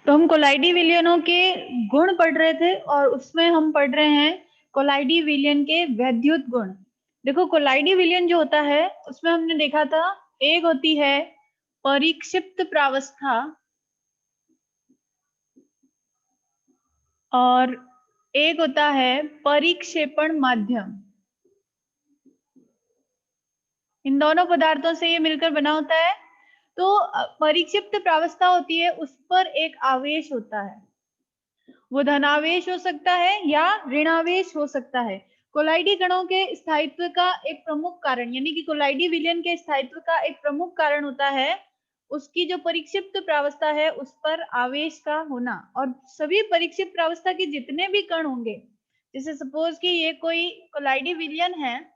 तो हम कोलाइडी विलयनों के गुण पढ़ रहे थे और उसमें हम पढ़ रहे हैं कोलाइडी विलयन के वैद्युत गुण। देखो कोलाइडी विलयन जो होता है उसमें हमने देखा था एक होती है परिक्षिप्त प्रावस्था और एक होता है परिक्षेपण माध्यम। इन दोनों पदार्थों से ये मिलकर बना होता है। तो परिक्षिप्त प्रावस्था होती है, उस पर एक आवेश होता है, वो धनावेश हो सकता है या ऋणावेश हो सकता है। कोलाइडी कणों के स्थायित्व का एक प्रमुख कारण यानी कि कोलाइडी विलयन के स्थायित्व का एक प्रमुख कारण होता है उसकी जो परिक्षिप्त प्रावस्था है उस पर आवेश का होना। और सभी परिक्षिप्त प्रावस्था के जितने भी कण होंगे, जैसे सपोज कि ये कोई कोलाइडी विलयन है,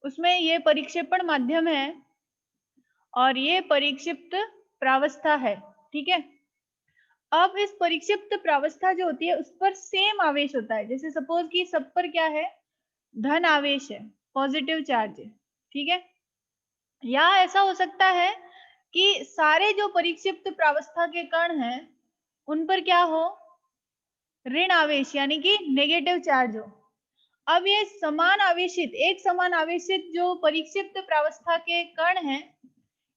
उसमें ये परिक्षेपण माध्यम है और ये परिक्षिप्त प्रावस्था है, ठीक है। अब इस परिक्षिप्त प्रावस्था जो होती है उस पर सेम आवेश होता है। जैसे सपोज कि सब पर क्या है, धन आवेश है, पॉजिटिव चार्ज है, ठीक है। या ऐसा हो सकता है कि सारे जो परिक्षिप्त प्रावस्था के कण हैं उन पर क्या हो, ऋण आवेश यानी कि नेगेटिव चार्ज हो। अब ये समान आवेशित, एक समान आवेशित जो परिक्षिप्त प्रावस्था के कण हैं,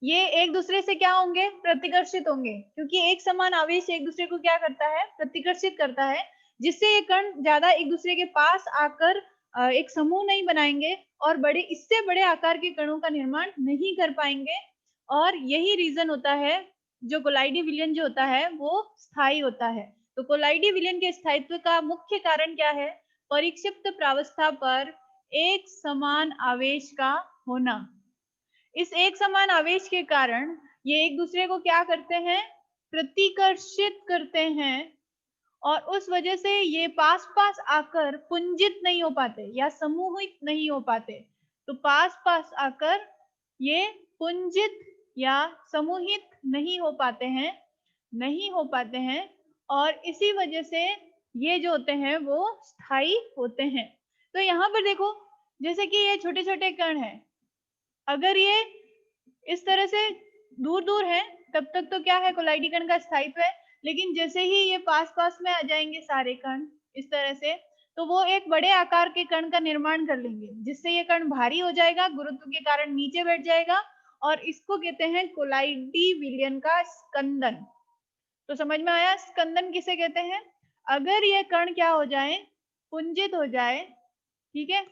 ये एक दूसरे से क्या होंगे, प्रतिकर्षित होंगे, क्योंकि एक समान आवेश एक दूसरे को क्या करता है, प्रतिकर्षित करता है, जिससे ये कण ज्यादा एक दूसरे के पास आकर एक समूह नहीं बनाएंगे और बड़े इससे बड़े आकार के कणों का निर्माण नहीं कर पाएंगे। और यही रीजन होता है जो कोलाइडी विलयन जो होता है वो स्थायी होता है। तो कोलाइडी विलयन के स्थायित्व का मुख्य कारण क्या है, परिक्षिप्त प्रावस्था पर एक समान आवेश का होना। इस एक समान आवेश के कारण ये एक दूसरे को क्या करते हैं, प्रतिकर्षित करते हैं और उस वजह से ये पास पास आकर पुंजित नहीं हो पाते या समूहित नहीं हो पाते। तो पास पास आकर ये पुंजित या समूहित नहीं हो पाते हैं, नहीं हो पाते हैं और इसी वजह से ये जो होते हैं वो स्थायी होते हैं। तो यहाँ पर देखो, जैसे कि ये छोटे छोटे कण हैं, अगर ये इस तरह से दूर दूर है तब तक तो क्या है, कोलाइडी कण का स्थायित्व है। लेकिन जैसे ही ये पास पास में आ जाएंगे सारे कण इस तरह से, तो वो एक बड़े आकार के कण का निर्माण कर लेंगे, जिससे ये कण भारी हो जाएगा, गुरुत्व के कारण नीचे बैठ जाएगा और इसको कहते हैं कोलाइडी विलयन का स्कंदन। तो समझ में आया स्कंदन किसे कहते हैं। अगर ये कण क्या हो जाए, पुंजित हो जाए, ठीक है,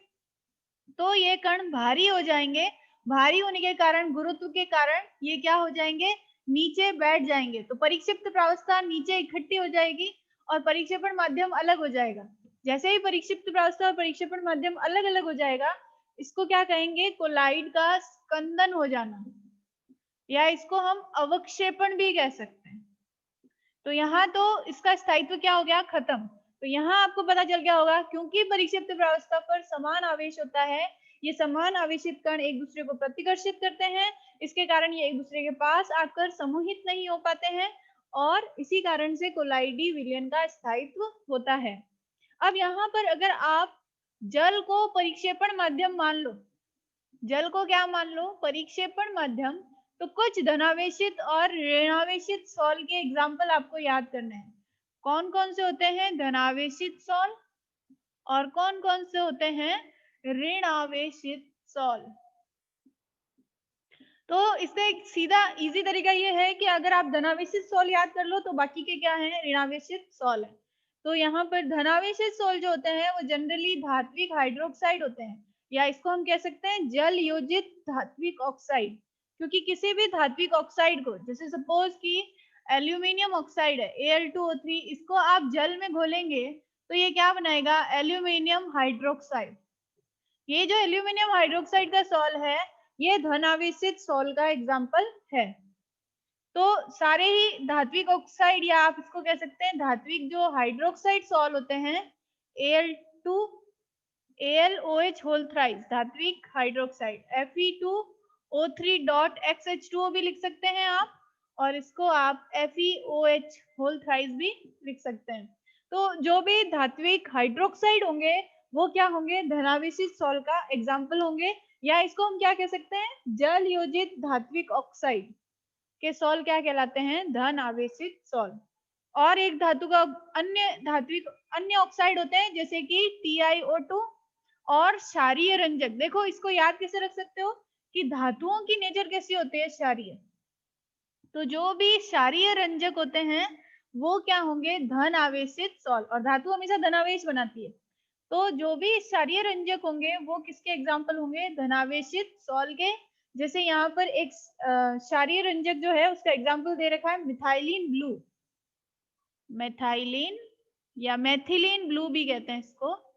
तो ये कण भारी हो जाएंगे, भारी होने के कारण गुरुत्व के कारण ये क्या हो जाएंगे, नीचे बैठ जाएंगे। तो परिक्षिप्त प्रावस्था नीचे इकट्ठी हो जाएगी और परिक्षेपण माध्यम अलग हो जाएगा। जैसे ही परिक्षिप्त प्रावस्था और परिक्षेपण माध्यम अलग अलग हो जाएगा, इसको क्या कहेंगे, कोलाइड का स्कंदन हो जाना, या इसको हम अवक्षेपण भी कह सकते हैं। तो यहाँ तो इसका स्थायित्व क्या हो गया, खत्म। तो यहाँ आपको पता चल गया होगा, क्योंकि परिक्षिप्त प्रावस्था पर समान आवेश होता है, ये समान आवेशित कण एक दूसरे को प्रतिकर्षित करते हैं, इसके कारण ये एक दूसरे के पास आकर समूहित नहीं हो पाते हैं और इसी कारण से कोलाइडी विलयन का स्थायित्व होता है। अब यहाँ पर अगर आप जल को परिक्षेपण माध्यम मान लो, जल को क्या मान लो, परिक्षेपण माध्यम, तो कुछ धनावेशित और ऋणावेशित सॉल के एग्जाम्पल आपको याद करने हैं। कौन कौन से होते हैं, धनावेशित सॉल और कौन कौन से होते हैं ऋणावेशित सॉल। तो इससे एक सीधा इजी तरीका ये है कि अगर आप धनावेशित सॉल याद कर लो तो बाकी के क्या है, ऋणावेशित सॉल है। तो यहाँ पर धनावेशित सॉल जो होते हैं वो जनरली धात्विक हाइड्रोक्साइड होते हैं, या इसको हम कह सकते हैं जल योजित धात्विक ऑक्साइड। क्योंकि किसी भी धात्विक ऑक्साइड को, जैसे सपोज कि एल्यूमिनियम ऑक्साइड है Al2O3, इसको आप जल में घोलेंगे तो ये क्या बनाएगा, एल्यूमिनियम हाइड्रोक्साइड। ये जो एल्यूमिनियम हाइड्रोक्साइड का सॉल है ये धनावेशित सॉल का एग्जाम्पल है। तो सारे ही धात्विक ऑक्साइड, या आप इसको कह सकते हैं धात्विक जो हाइड्रोक्साइड सॉल होते हैं, Al2 AlOH होल थ्राइस धात्विक हाइड्रोक्साइड, Fe2O3.XH2O भी लिख सकते हैं आप, और इसको आप FeOH होल थ्राइस भी लिख सकते हैं। तो जो भी धात्विक हाइड्रोक्साइड होंगे वो क्या होंगे, धनावेशित सॉल का एग्जाम्पल होंगे, या इसको हम क्या कह सकते हैं, जल योजित धात्विक ऑक्साइड के सॉल क्या कहलाते हैं, धन आवेशित सॉल। और एक धातु का अन्य धात्विक अन्य ऑक्साइड होते हैं जैसे कि TiO2 और क्षारीय रंजक। देखो इसको याद कैसे रख सकते हो कि धातुओं की नेचर कैसी होती है, क्षारीय। तो जो भी क्षारीय रंजक होते हैं वो क्या होंगे, धन आवेशित सॉल्ट, और धातु हमेशा धनावेश बनाती है। तो जो भी क्षारीय रंजक होंगे वो किसके एग्जाम्पल होंगे, धनावेशित सॉल्ट के। जैसे यहाँ पर एक क्षारीय रंजक जो है उसका एग्जाम्पल दे रखा है मिथाइलिन ब्लू, मेथाइलिन या मेथिलीन ब्लू भी कहते हैं इसको।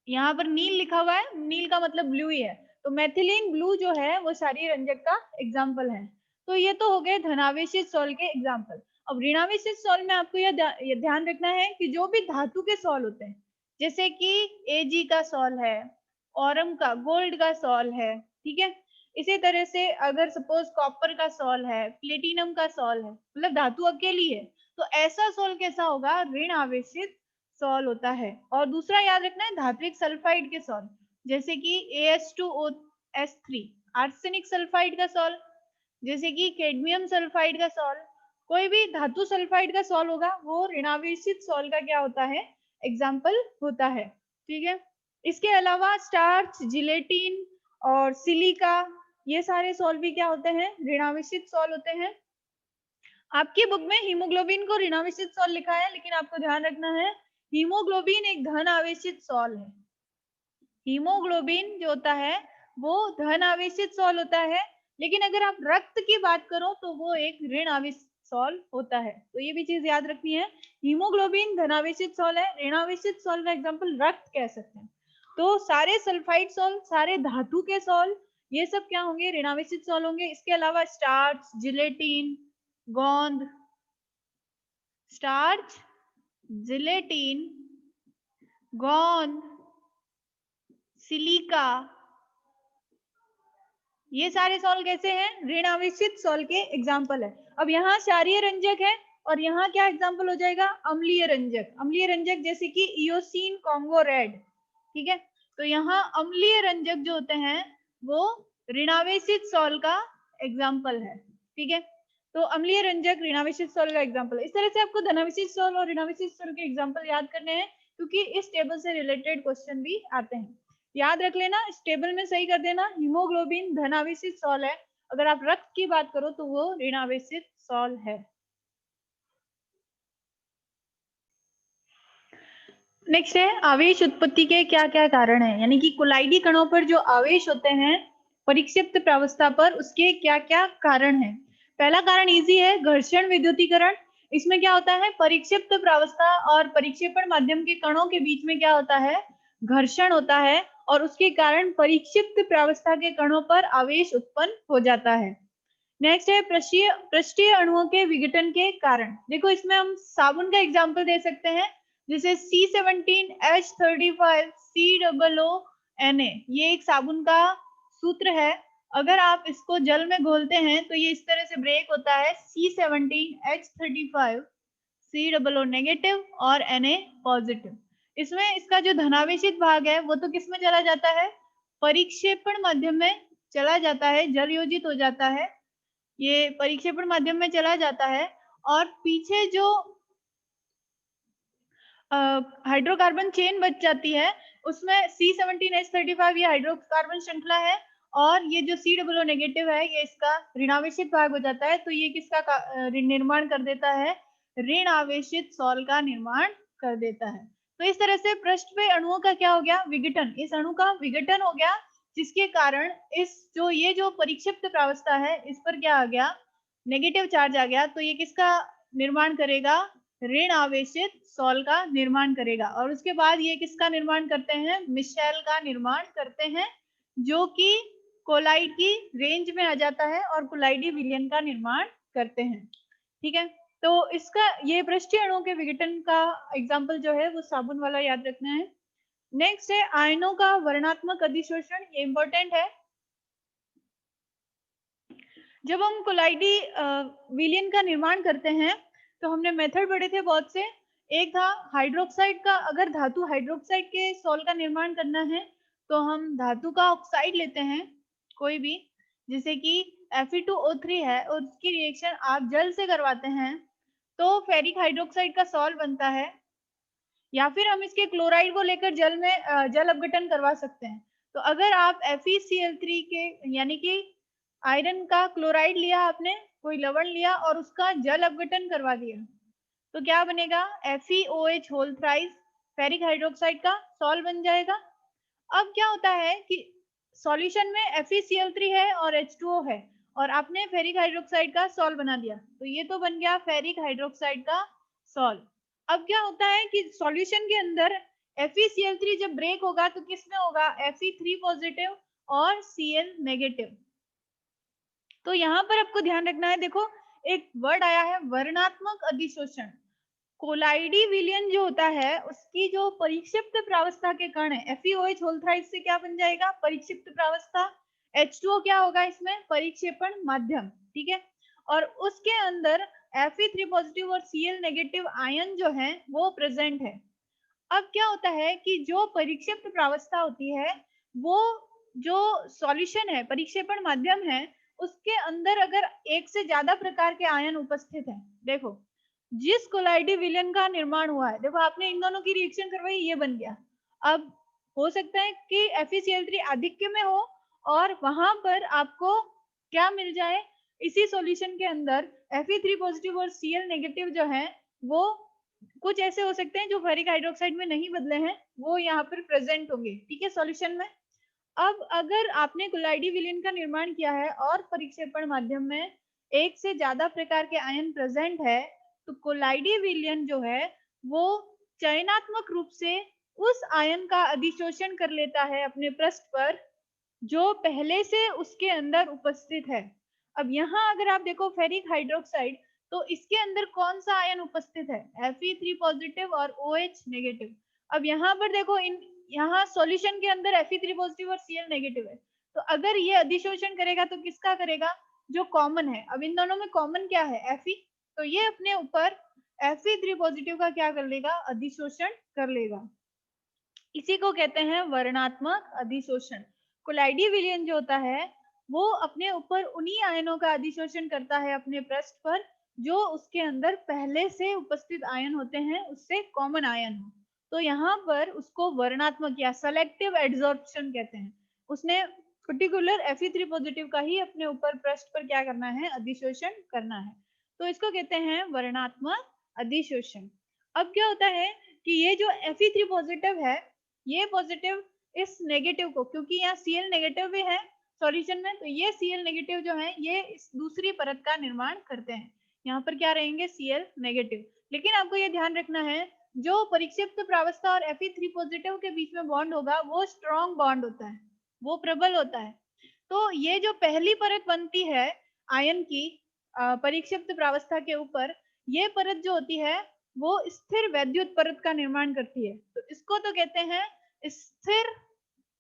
यहाँ पर नील लिखा हुआ है, नील का मतलब ब्लू ही है, तो मेथिलीन ब्लू जो है वो क्षारीय रंजक का एग्जाम्पल है। तो ये तो हो गए धनावेशित सॉल्ट के एग्जाम्पल। अब ऋणावेशित सॉल्ट में आपको यह ध्यान रखना है कि जो भी धातु के सॉल्ट होते हैं, जैसे कि Ag का सॉल्ट है, औरम का गोल्ड का सॉल्ट है, ठीक है। इसी तरह से अगर सपोज कॉपर का सॉल्ट है, प्लेटिनम का सॉल्ट है, मतलब धातु अकेली है, तो ऐसा सॉल्ट कैसा होगा, ऋण आवेशित सॉल्ट होता है। और दूसरा याद रखना है धात्विक सल्फाइड के सॉल्ट, जैसे कि AH2OS3 आर्सेनिक सल्फाइड का सॉल्ट, जैसे कि कैडमियम सल्फाइड का सॉल्ट। कोई भी धातु सल्फाइड का सॉल्ट होगा वो ऋणावेशित सॉल्ट का क्या होता है, एग्जाम्पल होता है, ठीक है। इसके अलावा स्टार्च, जिलेटिन और सिलिका, ये सारे सॉल्ट भी क्या होते हैं, ऋणावेशित सॉल्ट होते हैं। आपकी बुक में हीमोग्लोबिन को ऋणावेशित सॉल्ट लिखा है, लेकिन आपको ध्यान रखना है हीमोग्लोबिन एक धन आवेशित सॉल्ट है। हीमोग्लोबिन जो होता है वो धन आवेशित सॉल्ट होता है, लेकिन अगर आप रक्त की बात करो तो वो एक ऋण आवेशित सॉल्ट होता है। तो ये भी चीज याद रखनी है, हीमोग्लोबिन धनावेशित सॉल्ट है, ऋणावेशित सॉल्ट का एग्जाम्पल रक्त कह सकते हैं। तो सारे सल्फाइड सॉल्ट, सारे धातु के सॉल्ट, ये सब क्या होंगे, ऋणावेशित सॉल्ट होंगे। इसके अलावा स्टार्च, जिलेटिन, गोंद, स्टार्च, जिलेटिन, गोंद, सिलिका, ये सारे सॉल्ट कैसे हैं, ऋण आवेशित सॉल्ट के एग्जाम्पल है। अब यहाँ क्षारीय रंजक है और यहाँ क्या एग्जाम्पल हो जाएगा, अम्लीय रंजक। अम्लीय रंजक जैसे कि इयोसिन कॉन्गो रेड, ठीक है। तो यहाँ अम्लीय रंजक जो होते हैं वो ऋणावेशित सॉल्ट का एग्जाम्पल है, ठीक है। तो अम्लीय रंजक ऋणावेशित सॉल्ट का एग्जाम्पल है। इस तरह से आपको धनावेशित सॉल्ट और ऋणावेशित सॉल्ट के एग्जाम्पल याद करने हैं, क्योंकि इस टेबल से रिलेटेड क्वेश्चन भी आते हैं। याद रख लेना, इस टेबल में सही कर देना, हीमोग्लोबिन धनावेशित सॉल्ट है, अगर आप रक्त की बात करो तो वो ऋणावेशित सॉल्ट है। नेक्स्ट है आवेश उत्पत्ति के क्या क्या कारण है, यानी कि कोलाइडी कणों पर जो आवेश होते हैं परिक्षिप्त प्रावस्था पर, उसके क्या क्या कारण है। पहला कारण इजी है, घर्षण विद्युतीकरण। इसमें क्या होता है, परिक्षिप्त प्रावस्था और परिक्षेपण माध्यम के कणों के बीच में क्या होता है, घर्षण होता है, और उसके कारण परिक्षिप्त प्रावस्था के कणों पर आवेश उत्पन्न हो जाता है। नेक्स्ट है पृष्ठीय अणुओं के विघटन के कारण। देखो इसमें हम साबुन का एग्जांपल दे सकते हैं, जैसे C17H35COO Na, ये एक साबुन का सूत्र है। अगर आप इसको जल में घोलते हैं तो ये इस तरह से ब्रेक होता है, C17H35COO नेगेटिव और Na पॉजिटिव। इसमें इसका जो धनावेशित भाग है वो तो किस में चला जाता है, परिक्षेपण माध्यम में चला जाता है, जल योजित हो जाता है, ये परिक्षेपण माध्यम में चला जाता है। और पीछे जो हाइड्रोकार्बन चेन बच जाती है उसमें C17H35 ये हाइड्रोकार्बन श्रृंखला है, और ये जो COO नेगेटिव है ये इसका ऋणावेशित भाग हो जाता है। तो ये किसका निर्माण कर देता है, ऋण आवेशित सॉल्ट का निर्माण कर देता है। तो इस तरह से पृष्ठ पे अणुओं का क्या हो गया, विघटन, इस अणु का विघटन हो गया, जिसके कारण इस ये जो परिक्षिप्त प्रावस्था है इस पर क्या आ गया, नेगेटिव चार्ज आ गया। तो ये किसका निर्माण करेगा, ऋण आवेशित सॉल्ट का निर्माण करेगा। और उसके बाद ये किसका निर्माण करते हैं, मिशेल का निर्माण करते हैं, जो कि कोलाइड की रेंज में आ जाता है और कोलाइडी विलयन का निर्माण करते हैं, ठीक है। तो इसका ये पृष्ठीय अणुओं के विघटन का एग्जाम्पल जो है वो साबुन वाला याद रखना है। नेक्स्ट है आयनों का वर्णात्मक अधिशोषण, ये इंपॉर्टेंट है। जब हम कोलाइडी विलयन का निर्माण करते हैं तो हमने मेथड पढ़े थे बहुत से। एक था हाइड्रोक्साइड का, अगर धातु हाइड्रोक्साइड के सॉल्ट का निर्माण करना है तो हम धातु का ऑक्साइड लेते हैं कोई भी, जैसे कि Fe2O3 है, और उसकी रिएक्शन आप जल से करवाते हैं तो फेरिक हाइड्रोक्साइड का सॉल्ट बनता है, या फिर हम इसके क्लोराइड को लेकर जल में जल अपघटन करवा सकते हैं। तो अगर आप FeCl3 के यानी कि आयरन का क्लोराइड लिया आपने, कोई लवण लिया और उसका जल अपघटन करवा दिया, तो क्या बनेगा? FeOH whole thrice ferric hydroxide का सॉल्ट बन जाएगा। अब क्या होता है कि सॉल्यूशन में FeCl3 है और H2O है और आपने फेरिक हाइड्रोक्साइड का सॉल्ट बना दिया, तो ये तो बन गया फेरिक हाइड्रोक्साइड का सॉल्ट। अब क्या होता है कि सॉल्यूशन के अंदर FeCl3 जब ब्रेक होगा तो किसमें होगा? Fe3 पॉजिटिव और Cl नेगेटिव। तो यहाँ पर आपको ध्यान रखना है, देखो एक वर्ड आया है वर्णात्मक अधिशोषण। कोलाइडी विलयन जो होता है उसकी जो परिक्षिप्त प्रावस्था के कण है, FeOH होल थ्राइस से क्या बन जाएगा? परिक्षिप्त प्रावस्था। H2O क्या होगा इसमें? परिक्षेपण माध्यम, ठीक है। और उसके अंदर Fe3 पॉजिटिव और Cl नेगेटिव आयन जो है वो प्रेजेंट है। अब क्या होता है कि जो परिक्षिप्त प्रावस्था होती है, वो जो सॉल्यूशन है, परिक्षेपण माध्यम है, उसके अंदर अगर एक से ज्यादा प्रकार के आयन उपस्थित हैं, देखो जिस कोलाइडी विलयन का निर्माण हुआ है, देखो आपने इन दोनों की रिएक्शन करवाई, ये बन गया। अब हो सकता है कि FeCl3 आधिक्य में हो और वहां पर आपको क्या मिल जाए? इसी सॉल्यूशन के अंदर Fe3 पॉजिटिव और Cl नेगेटिव जो है वो कुछ ऐसे हो सकते हैं जो फेरिक हाइड्रोक्साइड में नहीं बदले हैं, वो यहाँ पर प्रेजेंट होंगे, ठीक है, सॉल्यूशन में। अब अगर आपने कोलाइडी विलयन का निर्माण किया है और परिक्षेपण माध्यम में एक से ज्यादा प्रकार के आयन प्रेजेंट है, तो कोलाइडी विलयन जो है वो चयनात्मक रूप से उस आयन का अधिशोषण कर लेता है अपने पृष्ठ पर जो पहले से उसके अंदर उपस्थित है। अब यहाँ अगर आप देखो फेरिक हाइड्रोक्साइड, तो इसके अंदर कौन सा आयन उपस्थित है? Fe3 पॉजिटिव और OH नेगेटिव। अब यहाँ पर देखो यहाँ सॉल्यूशन के अंदर Fe3 पॉजिटिव और Cl नेगेटिव है, तो अगर ये अधिशोषण करेगा तो किसका करेगा? जो कॉमन है। अब इन दोनों में कॉमन क्या है? Fe, तो ये अपने ऊपर Fe3 पॉजिटिव का क्या कर लेगा? अधिशोषण कर लेगा। इसी को कहते हैं वर्णात्मक अधिशोषण। कोलाइडी विलयन जो होता है वो अपने ऊपर उन्हीं आयनों का अधिशोषण करता है अपने पृष्ठ पर जो उसके अंदर पहले से उपस्थित आयन होते हैं, उससे कॉमन आयन हो। तो यहाँ पर उसको वर्णात्मक या सेलेक्टिव एड्सॉर्प्शन कहते हैं। उसने पर्टिकुलर Fe3 पॉजिटिव का ही अपने ऊपर पृष्ठ पर क्या करना है? अधिशोषण करना है। तो इसको कहते हैं वर्णात्मक अधिशोषण। अब क्या होता है कि ये जो Fe3 पॉजिटिव है, ये पॉजिटिव इस नेगेटिव को, क्योंकि यहाँ Cl नेगेटिव भी है सॉल्यूशन में, तो ये Cl नेगेटिव जो है ये इस दूसरी परत का निर्माण करते हैं। यहाँ पर क्या रहेंगे? Cl negative. लेकिन आपको ये ध्यान रखना है, जो परिक्षिप्त प्रावस्था और Fe3 पॉजिटिव के बीच में बॉन्ड होगा वो स्ट्रॉन्ग बॉन्ड होता है, वो प्रबल होता है। तो ये जो पहली परत बनती है आयन की परिक्षिप्त प्रावस्था के ऊपर, ये परत जो होती है वो स्थिर वैद्युत परत का निर्माण करती है। तो इसको तो कहते हैं स्थिर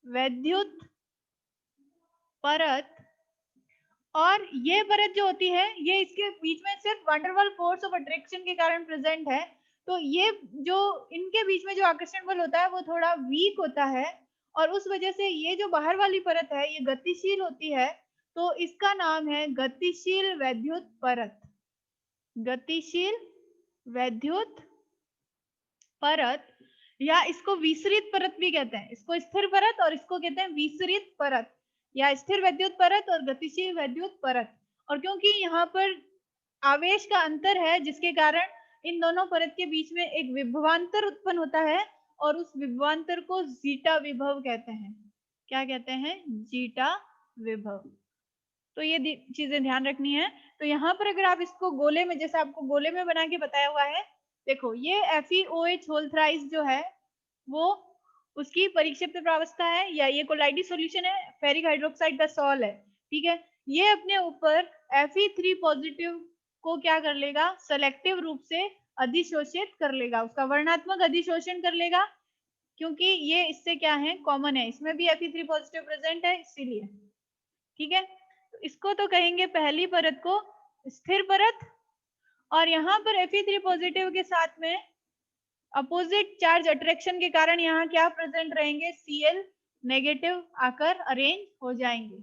वैद्युत परत। और ये परत जो होती है ये इसके बीच में सिर्फ वंडरवॉल फोर्स ऑफ अट्रैक्शन के कारण प्रेजेंट है। तो ये जो इनके बीच में जो आकर्षण बल होता है वो थोड़ा वीक होता है और उस वजह से ये जो बाहर वाली परत है ये गतिशील होती है। तो इसका नाम है गतिशील वैद्युत परत। गतिशील वैद्युत परत, या इसको विसरित परत भी कहते हैं। इसको स्थिर परत और इसको कहते हैं विसरित परत, या स्थिर वैद्युत परत और गतिशील वैद्युत परत। और क्योंकि यहाँ पर आवेश का अंतर है जिसके कारण इन दोनों परत के बीच में एक विभवांतर उत्पन्न होता है और उस विभवांतर को जीटा विभव कहते हैं। क्या कहते हैं? जीटा विभव। तो ये चीजें ध्यान रखनी है। तो यहाँ पर अगर आप इसको गोले में, जैसे आपको गोले में बना के बताया हुआ है, देखो ये FeOH होल थ्राइस जो है वो उसकी परिक्षिप्त प्रावस्था है, या ये कोलाइडी सॉल्यूशन है, फेरिक हाइड्रोक्साइड का सॉल है, ठीक है। ये अपने ऊपर Fe3 पॉजिटिव को क्या कर लेगा? सेलेक्टिव रूप से अधिशोषित कर लेगा, उसका वर्णात्मक अधिशोषण कर लेगा, क्योंकि ये इससे क्या है? कॉमन है, इसमें भी Fe3 पॉजिटिव प्रेजेंट है इसीलिए, ठीक है। तो इसको तो कहेंगे पहली परत को स्थिर परत। और यहाँ पर Fe3 पॉजिटिव के साथ में अपोजिट चार्ज अट्रैक्शन के कारण यहाँ क्या प्रेजेंट रहेंगे? Cl नेगेटिव आकर अरेंज हो जाएंगे।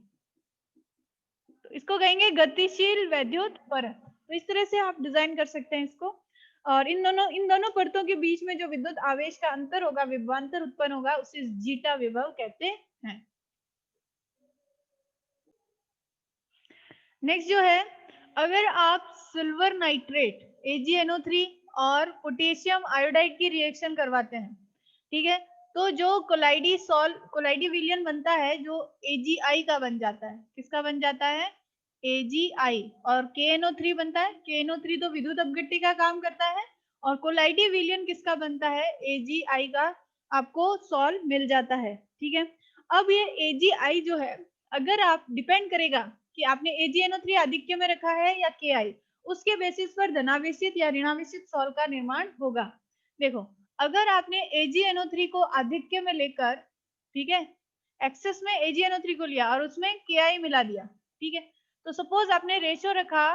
तो इसको कहेंगे गतिशील वैद्युत परत। तो इस तरह से आप डिजाइन कर सकते हैं इसको। और इन दोनों परतों के बीच में जो विद्युत आवेश का अंतर होगा, विभवांतर उत्पन्न होगा, उसे जीटा विभव कहते हैं। नेक्स्ट जो है, अगर आप सिल्वर नाइट्रेट AgNO3 और पोटेशियम आयोडाइड की रिएक्शन करवाते हैं, ठीक है, तो जो कोलाइडी विलयन बनता है जो AgI का बन जाता है। किसका बन जाता है? AgI। और KNO3 बनता है। KNO3 तो विद्युत अपघट्य का काम करता है। और कोलाइडी विलयन किसका बनता है? AgI का आपको सॉल्व मिल जाता है। ठीक है, अब ये AgI जो है, अगर आप डिपेंड करेगा कि आपने AgNO3 आधिक्य में रखा है या KI, उसके बेसिस पर धनावेशित या ऋणावेशित सॉल्व का निर्माण होगा। देखो, अगर आपने AgNO3 को आधिक्य में लेकर, ठीक है, एक्सेस में AgNO3 को लिया और उसमें KI मिला दिया, ठीक है, तो सपोज आपने रेशियो रखा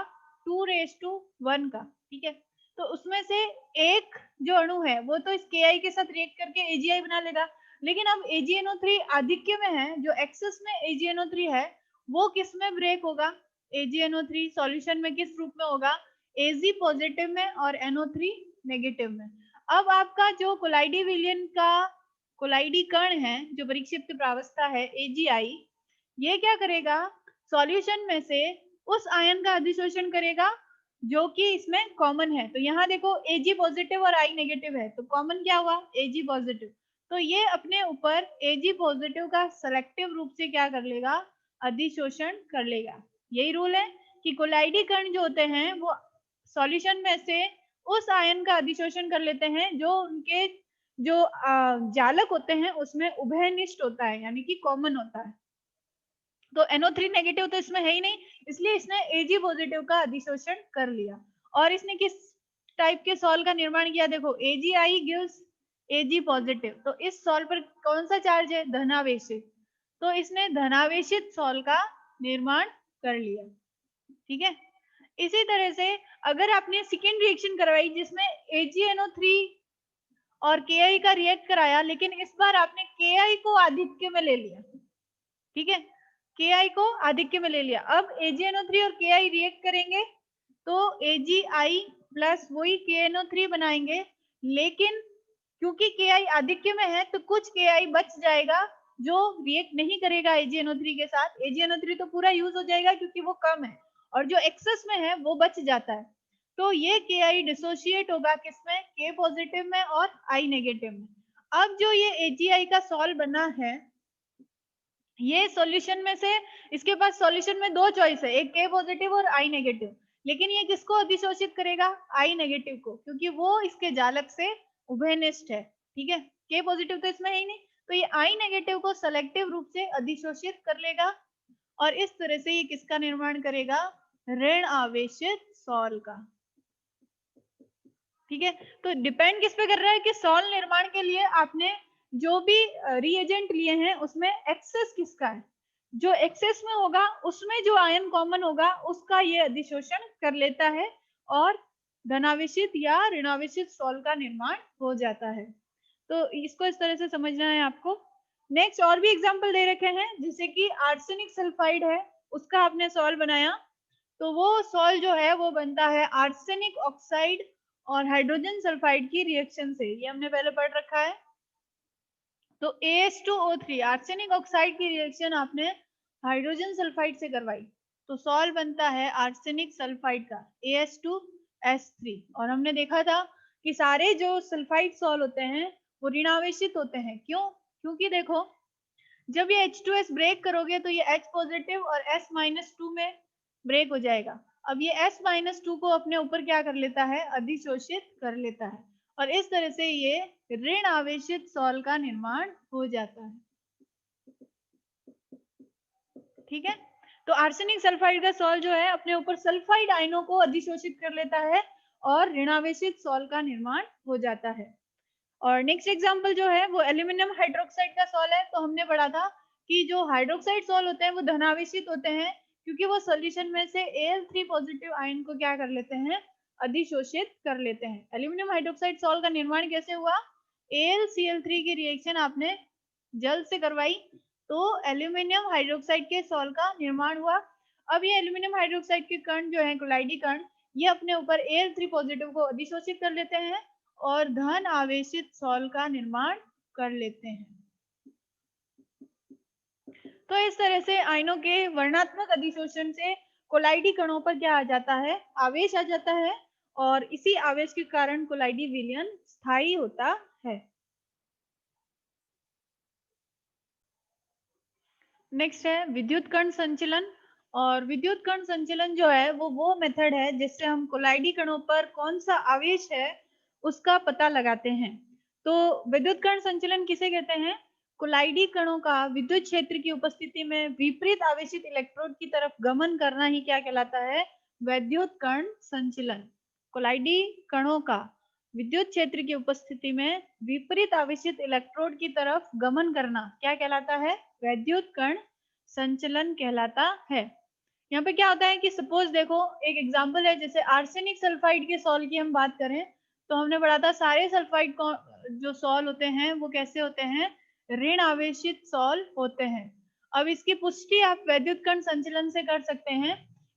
2:1 का, ठीक है, तो उसमें से एक जो अणु है वो तो इस KI के साथ रिएक्ट करके AgI बना लेगा। लेकिन अब AgNO3 आधिक्य में है, जो एक्सेस में AgNO3 है वो किस में ब्रेक होगा? AgNO3 सॉल्यूशन में किस रूप में होगा? Ag पॉजिटिव में और NO3 नेगेटिव में। अब आपका जो कोलाइडी विलयन का कोलाइडी कण है, जो परिक्षिप्त प्रावस्था है AgI, ये क्या करेगा? सॉल्यूशन में से उस आयन का अधिशोषण करेगा जो कि इसमें कॉमन है। तो यहाँ देखो Ag पॉजिटिव और I नेगेटिव है, तो कॉमन क्या हुआ? Ag positive. तो ये अपने ऊपर Ag पॉजिटिव का सेलेक्टिव रूप से क्या कर लेगा? अधिशोषण कर लेगा। यही रूल है कि कोलाइडी कण जो होते हैं वो सॉल्यूशन में से उस आयन का अधिशोषण कर लेते हैं जो उनके जो जालक होते हैं उसमें उभयनिष्ठ होता है, यानी कि कॉमन होता है। तो NO3 नेगेटिव तो इसमें है ही नहीं, इसलिए इसने Ag पॉजिटिव का अधिशोषण कर लिया। और इसने किस टाइप के सॉल्व का निर्माण किया? देखो, AgI गिव्स Ag पॉजिटिव, तो इस सॉल्व पर कौन सा चार्ज है? धनावेशित। तो इसने धनावेशित सॉल्व का निर्माण कर लिया। ठीक है, इसी तरह से अगर आपने सेकेंड रिएक्शन करवाई जिसमें AgNO3 और KI का रिएक्ट कराया, लेकिन इस बार आपने KI को आधिक्य में ले लिया, ठीक है, KI को आधिक्य में ले लिया। अब AgNO3 और KI रिएक्ट करेंगे तो AgI प्लस वही KNO3 बनाएंगे, लेकिन क्योंकि KI आधिक्य में है तो कुछ KI बच जाएगा जो रिएक्ट नहीं करेगा AgNO3 के साथ। AgNO3 तो पूरा यूज हो जाएगा क्योंकि वो कम है, और जो एक्सेस में है वो बच जाता है। तो ये KI डिसोशिएट होगा किसमें? K पॉजिटिव में और I नेगेटिव में। अब जो ये AgI का सॉल्व बना है, ये सॉल्यूशन में से, इसके पास सॉल्यूशन में दो चॉइस है, एक K पॉजिटिव और I नेगेटिव, लेकिन ये किसको अधिशोषित करेगा? I नेगेटिव को, क्योंकि वो इसके जालक से उभयनिष्ठ है। ठीक है, K पॉजिटिव तो इसमें है ही नहीं, तो ये I नेगेटिव को सेलेक्टिव रूप से अधिशोषित कर लेगा और इस तरह से ये किसका निर्माण करेगा? ऋण आवेशित सॉल्व का। ठीक है, तो डिपेंड किस पे कर रहा है कि सॉल्व निर्माण के लिए आपने जो भी रिएजेंट लिए हैं उसमें एक्सेस किसका है। जो एक्सेस में होगा उसमें जो आयन कॉमन होगा उसका ये अधिशोषण कर लेता है और धनावेशित या ऋणावेशित सॉल्व का निर्माण हो जाता है। तो इसको इस तरह से समझना है आपको। नेक्स्ट और भी एग्जांपल दे रखे हैं, जैसे कि आर्सेनिक सल्फाइड है, उसका आपने सॉल्व बनाया, तो वो सॉल्व जो है वो बनता है आर्सेनिक ऑक्साइड और हाइड्रोजन सल्फाइड की रिएक्शन से। ये हमने पहले पढ़ रखा है। तो AS2O3 आर्सेनिक ऑक्साइड की रिएक्शन आपने हाइड्रोजन सल्फाइड से करवाई, तो सॉल्व बनता है आर्सेनिक सल्फाइड का AS2S3। और हमने देखा था कि सारे जो सल्फाइड सॉल्व होते हैं वो ऋणावेशित होते हैं। क्यों? क्योंकि देखो, जब ये H2S ब्रेक करोगे तो ये H पॉजिटिव और S-2 में ब्रेक हो जाएगा। अब ये S-2 को अपने ऊपर क्या कर लेता है? अधिशोषित कर लेता है, और इस तरह से ये ऋण आवेशित सॉल्व का निर्माण हो जाता है। ठीक है, तो आर्सेनिक सल्फाइड का सॉल्व जो है अपने ऊपर सल्फाइड आयनों को अधिशोषित कर लेता है और ऋणावेशित सॉल्व का निर्माण हो जाता है। और नेक्स्ट एग्जांपल जो है वो एल्यूमिनियम हाइड्रोक्साइड का सॉल्व है। तो हमने पढ़ा था कि जो हाइड्रोक्साइड सॉल्व होते हैं वो धनावेशित होते हैं क्योंकि वो सॉल्यूशन में से Al3 पॉजिटिव आयन को क्या कर लेते हैं? अधिशोषित कर लेते हैं। एल्यूमिनियम हाइड्रोक्साइड सॉल्व का निर्माण कैसे हुआ? AlCl3 की रिएक्शन आपने जल से करवाई तो एल्यूमिनियम हाइड्रोक्साइड के सॉल्व का निर्माण हुआ। अब ये एल्यूमिनियम हाइड्रोक्साइड के कण जो है, क्लोराइडी कण, ये अपने ऊपर Al3 पॉजिटिव को अधिशोषित कर लेते हैं और धन आवेशित सॉल का निर्माण कर लेते हैं। तो इस तरह से आयनों के वर्णात्मक अधिशोषण से कोलाइडी कणों पर क्या आ जाता है, आवेश आ जाता है, और इसी आवेश के कारण कोलाइडी विलयन स्थायी होता है। नेक्स्ट है विद्युत कण संचलन। और विद्युत कण संचलन जो है वो मेथड है जिससे हम कोलाइडी कणों पर कौन सा आवेश है उसका पता लगाते हैं। तो विद्युत कण संचलन किसे कहते हैं? कोलाइडी कणों का विद्युत क्षेत्र की उपस्थिति में विपरीत आवेशित इलेक्ट्रोड की तरफ गमन करना ही क्या कहलाता है? विद्युत कण संचलन। कोलाइडी कणों का विद्युत क्षेत्र की उपस्थिति में विपरीत आवेशित इलेक्ट्रोड की तरफ गमन करना क्या कहलाता है? विद्युत कण संचलन कहलाता है। यहाँ पे क्या होता है कि सपोज देखो एक एग्जांपल है, जैसे आर्सेनिक सल्फाइड के सॉल की हम बात करें तो हमने पढ़ा था सारे सल्फाइड जो सॉल होते हैं वो कैसे होते हैं? ऋण आवेशित सॉल होते हैं। अब इसकी पुष्टि आप विद्युत कण संचलन से कर सकते हैं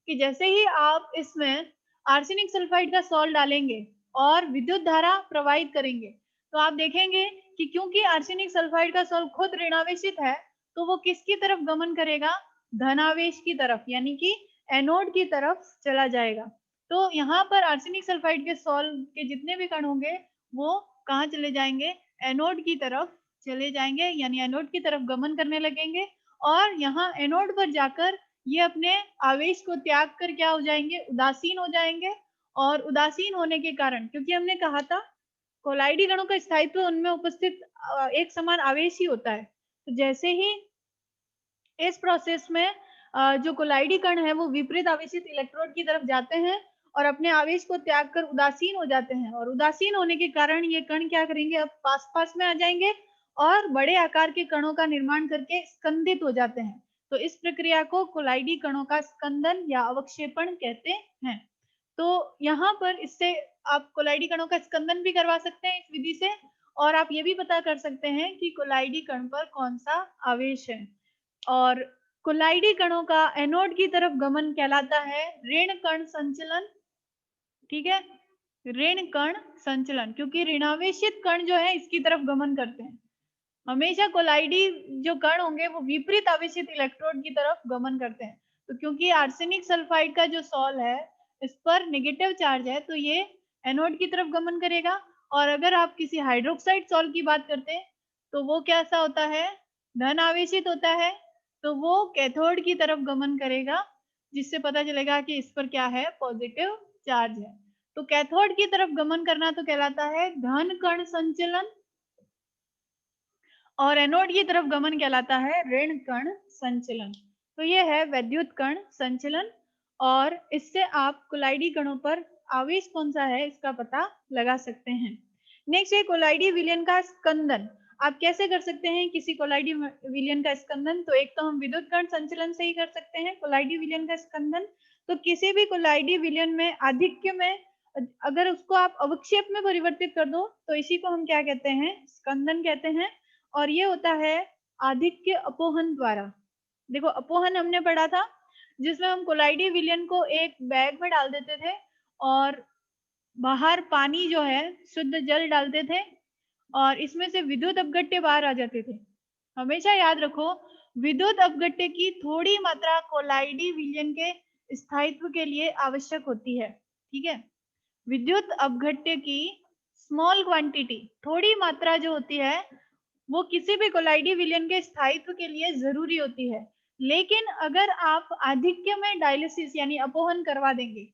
कि जैसे ही आप इसमें आर्सेनिक सल्फाइड का सॉल डालेंगे और विद्युत धारा प्रवाहित करेंगे तो आप देखेंगे कि क्योंकि आर्सेनिक सल्फाइड का सॉल खुद ऋणावेशित है तो वो किसकी तरफ गमन करेगा? धनावेश की तरफ, यानी कि एनोड की तरफ चला जाएगा। तो यहाँ पर आर्सेनिक सल्फाइड के सॉल के जितने भी कण होंगे वो कहाँ चले जाएंगे? एनोड की तरफ चले जाएंगे, यानी एनोड की तरफ गमन करने लगेंगे और यहाँ एनोड पर जाकर ये अपने आवेश को त्याग कर क्या हो जाएंगे? उदासीन हो जाएंगे। और उदासीन होने के कारण, क्योंकि हमने कहा था कोलाइडी कणों का स्थायित्व उनमें उपस्थित एक समान आवेश ही होता है, तो जैसे ही इस प्रोसेस में जो कोलाइडी कण है वो विपरीत आवेशित इलेक्ट्रोड की तरफ जाते हैं और अपने आवेश को त्याग कर उदासीन हो जाते हैं, और उदासीन होने के कारण ये कण क्या करेंगे? अब पास में आ जाएंगे और बड़े आकार के कणों का निर्माण करके स्कंदित हो जाते हैं। तो इस प्रक्रिया को कोलाइडी कणों का स्कंदन या अवक्षेपण कहते हैं। तो यहाँ पर इससे आप कोलाइडी कणों का स्कंदन भी करवा सकते हैं इस विधि से, और आप ये भी पता कर सकते हैं कि कोलाइडी कण पर कौन सा आवेश है। और कोलाइडी कणों का एनोड की तरफ गमन कहलाता है ऋण कण संचलन। ठीक है, ऋण कण संचलन, क्योंकि ऋणावेशित कण जो है इसकी तरफ गमन करते हैं। हमेशा कोलाइडी जो कण होंगे वो विपरीत आवेशित इलेक्ट्रोड की तरफ गमन करते हैं। तो क्योंकि आर्सेनिक सल्फाइड का जो सॉल है इस पर नेगेटिव चार्ज है तो ये एनोड की तरफ गमन करेगा, और अगर आप किसी हाइड्रोक्साइड सॉल की बात करते हैं तो वो कैसा होता है? धन आवेशित होता है, तो वो कैथोड की तरफ गमन करेगा, जिससे पता चलेगा कि इस पर क्या है? पॉजिटिव चार्ज है। तो कैथोड की तरफ गमन करना तो कहलाता है धन कण संचलन, और एनोड की तरफ गमन कहलाता है ऋण कण संचलन। तो ये है वैद्युत कण संचलन, और इससे आप कोलाइडी कणों पर आवेश कौन सा है इसका पता लगा सकते हैं। नेक्स्ट है कोलाइडी विलयन का स्कंदन। आप कैसे कर सकते हैं किसी कोलाइडी विलयन का स्कंदन? तो एक तो हम विद्युत कण संचलन से ही कर सकते हैं कोलाइडी विलयन का स्कंदन। तो किसी भी कोलाइडी विलयन में आधिक्य में अगर उसको आप अवक्षेप में परिवर्तित कर दो तो इसी को हम क्या कहते हैं? स्कंदन कहते हैं। और ये होता है आधिक्य अपोहन द्वारा। देखो अपोहन हमने पढ़ा था जिसमें हम कोलाइडी विलयन को एक बैग में डाल देते थे और बाहर पानी जो है शुद्ध जल डालते थे और इसमें से विद्युत अपघट्य बाहर आ जाते थे। हमेशा याद रखो विद्युत अपघट्य की थोड़ी मात्रा कोलाइडी विलयन के स्थायित्व के लिए आवश्यक होती है। ठीक है, विद्युत अपघट्य की स्मॉल क्वांटिटी, थोड़ी मात्रा जो होती है वो किसी भी कोलाइडी विलयन के स्थायित्व के लिए जरूरी होती है। लेकिन अगर आप आधिक्य में डायलिसिस यानी अपोहन करवा देंगे,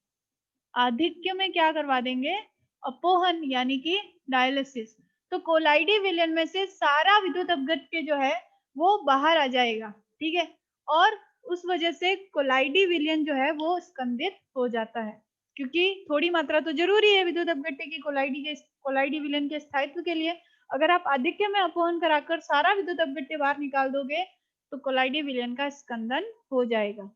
आधिक्य में क्या करवा देंगे? अपोहन यानी कि डायलिसिस, तो कोलाइडी विलयन में से सारा विद्युत अपघट्य जो है वो बाहर आ जाएगा। ठीक है, और उस वजह से कोलाइडी विलयन जो है वो स्कंदित हो जाता है, क्योंकि थोड़ी मात्रा तो जरूरी है विद्युत अपघट्य की कोलाइडी विलयन के स्थायित्व के लिए। अगर आप आधिक्य में अपवहन कराकर सारा विद्युत अपघट्य बाहर निकाल दोगे तो कोलाइडी विलयन का स्कंदन हो जाएगा।